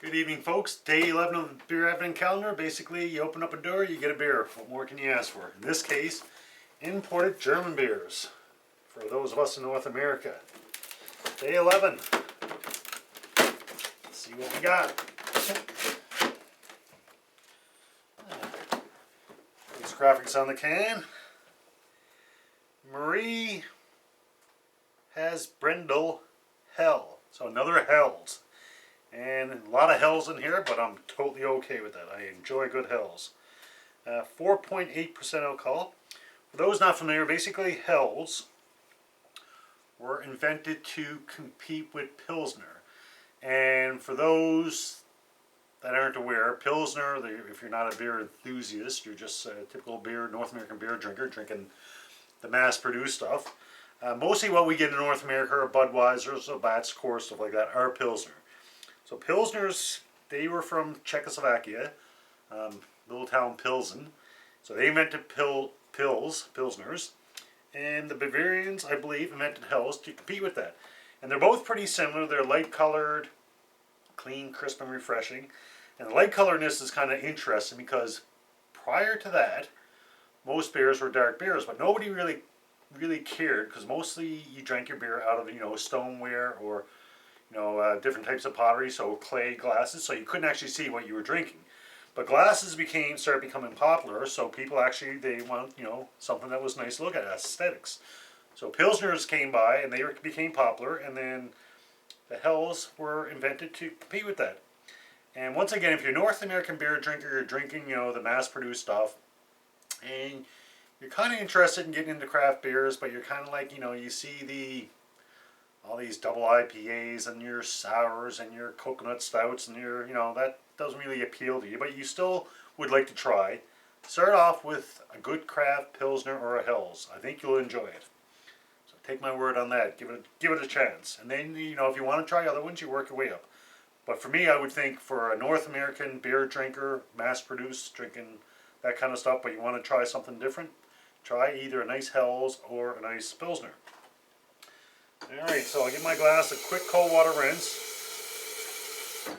Good evening, folks. Day 11 of the beer advent calendar. Basically, you open up a door, you get a beer. What more can you ask for? In this case, imported German beers for those of us in North America. Day 11. Let's see what we got. These graphics on the can. Marie Hausbrendel Hell. So another Hells. And a lot of Hells in here, but I'm totally okay with that. I enjoy good Hells. 4.8% alcohol. For those not familiar, basically Hells were invented to compete with Pilsner. And for those that aren't aware, Pilsner, if you're not a beer enthusiast, you're just a typical North American beer drinker, drinking the mass-produced stuff. Mostly what we get in North America are Budweisers, Labatt's, Coors, stuff like that, are Pilsner. So Pilsners, they were from Czechoslovakia, little town Pilsen. So they invented Pilsners. And the Bavarians, I believe, invented Hells to compete with that. And they're both pretty similar. They're light colored, clean, crisp, and refreshing. And the light coloredness is kind of interesting because prior to that, most beers were dark beers, but nobody really cared because mostly you drank your beer out of, stoneware or different types of pottery, so clay glasses, so you couldn't actually see what you were drinking. But glasses started becoming popular, so people they want, something that was nice to look at, aesthetics. So Pilsners came by and they became popular, and then the Hells were invented to compete with that. And once again, if you're a North American beer drinker, you're drinking, the mass-produced stuff, and you're kind of interested in getting into craft beers, but you're kind of like, you see all these double IPAs and your sours and your coconut stouts and your, that doesn't really appeal to you, but you still would like to try. Start off with a good craft Pilsner or a Hells. I think you'll enjoy it. So take my word on that. Give it a chance. And then, if you want to try other ones, you work your way up. But for me, I would think for a North American beer drinker, mass-produced, drinking that kind of stuff, but you want to try something different, try either a nice Hells or a nice Pilsner. Alright, so I'll give my glass a quick cold water rinse.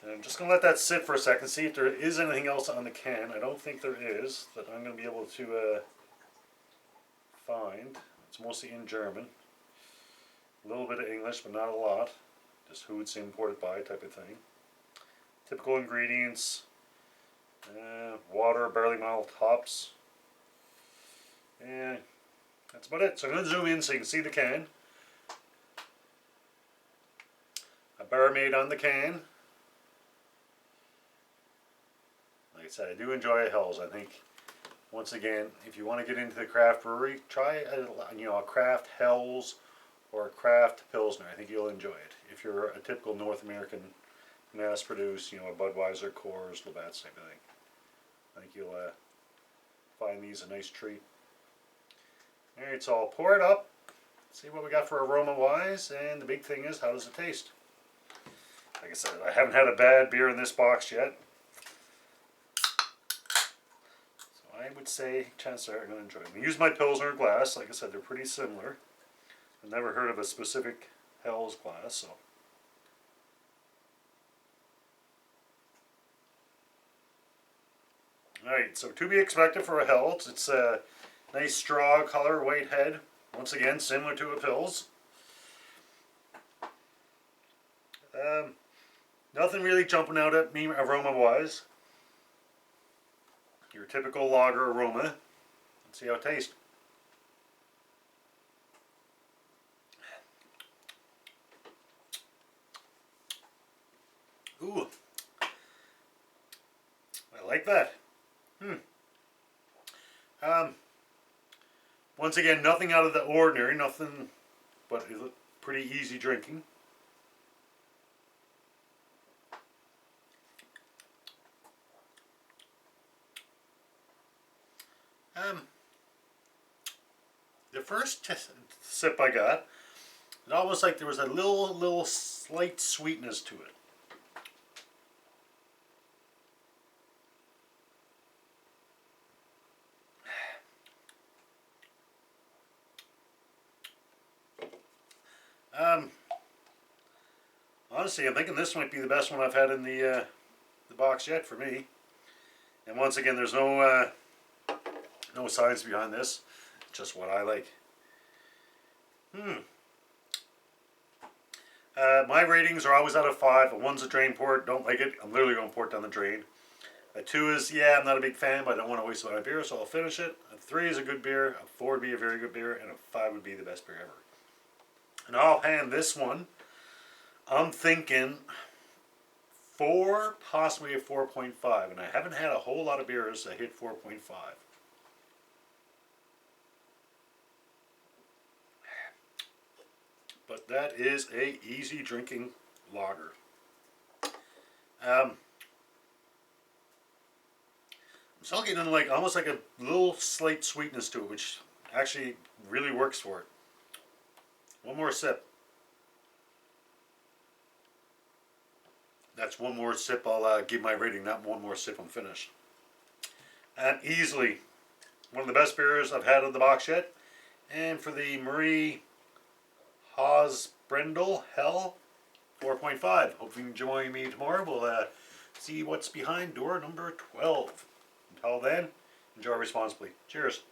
And I'm just going to let that sit for a second, see if there is anything else on the can. I don't think there is that I'm going to be able to find. It's mostly in German. A little bit of English, but not a lot. Just who it's imported by type of thing. Typical ingredients. Water, barley malt, hops. And that's about it. So I'm going to zoom in so you can see the can. A barmaid on the can. Like I said, I do enjoy Hells. I think, once again, if you want to get into the craft brewery, try a craft Hells or a craft Pilsner. I think you'll enjoy it. If you're a typical North American mass-produced, a Budweiser, Coors, Labatt's type of thing. I think you'll find these a nice treat. Alright, so I'll pour it up, see what we got for aroma-wise, and the big thing is, how does it taste? Like I said, I haven't had a bad beer in this box yet. So I would say, chances are I'm going to enjoy it. I use my Pilsner glass. Like I said, they're pretty similar. I've never heard of a specific Hells glass, so. Alright, so to be expected for a Hells, it's a nice straw color, white head. Once again, similar to a Pils. Nothing really jumping out at me aroma-wise. Your typical lager aroma. Let's see how it tastes. Ooh. I like that. Once again, nothing out of the ordinary, nothing but pretty easy drinking. The first sip I got, it almost like there was a little slight sweetness to it. honestly, I'm thinking this might be the best one I've had in the box yet for me. And once again, there's no science behind this, just what I like. My ratings are always out of 5. A 1's a drain port, don't like it. I'm literally going to pour it down the drain. A 2 is, yeah, I'm not a big fan, but I don't want to waste my beer, so I'll finish it. A 3 is a good beer. A 4 would be a very good beer, and a 5 would be the best beer ever. And offhand, this one, I'm thinking 4, possibly a 4.5, and I haven't had a whole lot of beers that hit 4.5. But that is a easy drinking lager. I'm still getting like almost like a little slight sweetness to it, which actually really works for it. One more sip. That's one more sip. I'll give my rating. Not one more sip. I'm finished. And easily one of the best beers I've had in the box yet. And for the Marie Hausbrendel Hell, 4.5. Hope you can join me tomorrow. We'll see what's behind door number 12. Until then, enjoy responsibly. Cheers.